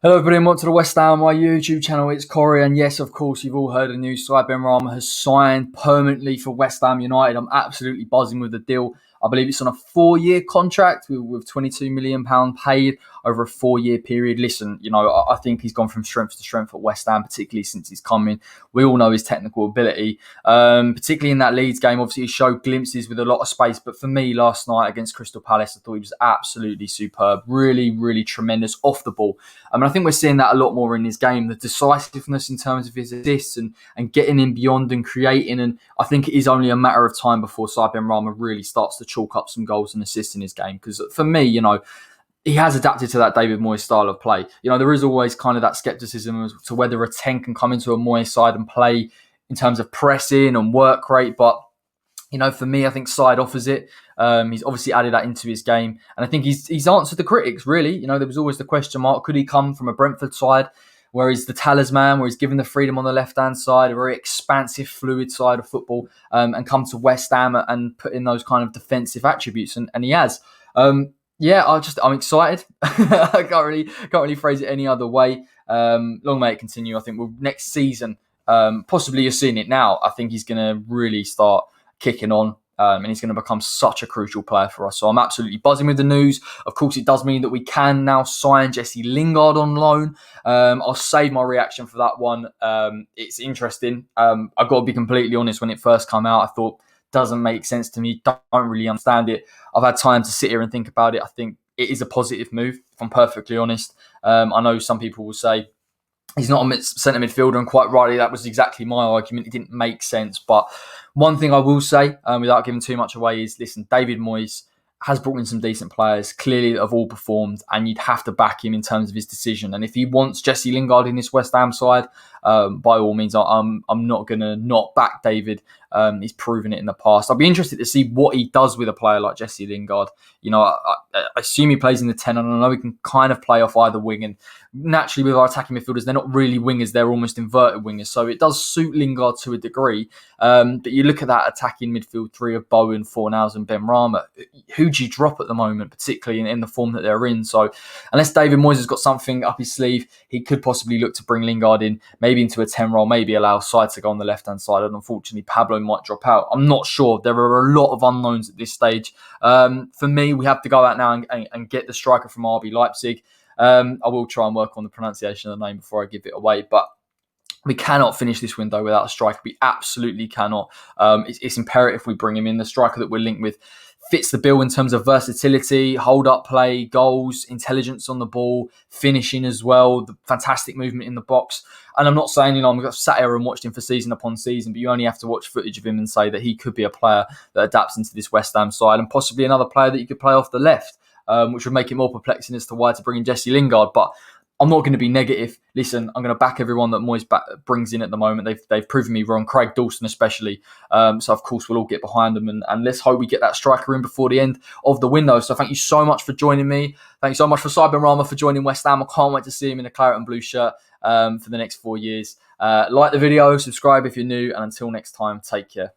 Hello everybody and welcome to the West Ham My YouTube channel. It's Corey, and yes, of course, you've all heard the news. Benrahma has signed permanently for West Ham United. I'm absolutely buzzing with the deal. I believe it's on a 4-year contract with £22 million paid over a 4-year period. Listen, I think he's gone from strength to strength at West Ham, particularly since he's come in. We all know his technical ability, particularly in that Leeds game. Obviously, he showed glimpses with a lot of space. But for me, last night against Crystal Palace, I thought he was absolutely superb. Really, really tremendous off the ball. I think we're seeing that a lot more in his game, the decisiveness in terms of his assists and getting in beyond and creating. And I think it is only a matter of time before Benrahma really starts to chalk up some goals and assists in his game. Because for me, he has adapted to that David Moyes style of play. There is always kind of that scepticism as to whether a 10 can come into a Moyes side and play in terms of pressing and work rate. But for me, I think Side offers it. He's obviously added that into his game. And I think he's answered the critics, really. There was always the question mark. Could he come from a Brentford side where he's the talisman, where he's given the freedom on the left-hand side, a very expansive, fluid side of football, and come to West Ham and put in those kind of defensive attributes? And he has. I'm excited. I can't really phrase it any other way. Long may it continue. I think next season, possibly you're seeing it now. I think he's going to really start kicking on, and he's going to become such a crucial player for us. So I'm absolutely buzzing with the news. Of course, it does mean that we can now sign Jesse Lingard on loan. I'll save my reaction for that one. It's interesting. I've got to be completely honest. When it first came out, I thought, doesn't make sense to me. Don't really understand it. I've had time to sit here and think about it. I think it is a positive move, if I'm perfectly honest. I know some people will say he's not a centre midfielder, and quite rightly, that was exactly my argument. It didn't make sense. But one thing I will say, without giving too much away, is, listen, David Moyes has brought in some decent players, clearly that have all performed, and you'd have to back him in terms of his decision. And if he wants Jesse Lingard in this West Ham side, by all means, I'm not going to not back David. He's proven it in the past. I'll be interested to see what he does with a player like Jesse Lingard. I assume he plays in the 10, and I know he can kind of play off either wing. And naturally, with our attacking midfielders, they're not really wingers, they're almost inverted wingers. So it does suit Lingard to a degree. But you look at that attacking midfield three of Bowen, Fornals and Benrahma. Who do you drop at the moment, particularly in the form that they're in? So unless David Moyes has got something up his sleeve, he could possibly look to bring Lingard in, maybe into a 10 role, maybe allow Side to go on the left-hand side. And unfortunately, Pablo might drop out. I'm not sure. There are a lot of unknowns at this stage. For me, we have to go out now and get the striker from RB Leipzig. I will try and work on the pronunciation of the name before I give it away. But we cannot finish this window without a striker. We absolutely cannot. It's imperative we bring him in. The striker that we're linked with fits the bill in terms of versatility, hold-up play, goals, intelligence on the ball, finishing as well, the fantastic movement in the box. And I'm not saying, I've sat here and watched him for season upon season, but you only have to watch footage of him and say that he could be a player that adapts into this West Ham side, and possibly another player that you could play off the left, which would make it more perplexing as to why to bring in Jesse Lingard. But I'm not going to be negative. Listen, I'm going to back everyone that Moyes brings in at the moment. They've proven me wrong, Craig Dawson especially. So, of course, we'll all get behind them. And let's hope we get that striker in before the end of the window. So thank you so much for joining me. Thank you so much for Benrahma for joining West Ham. I can't wait to see him in a claret and blue shirt for the next 4 years. Like the video, subscribe if you're new. And until next time, take care.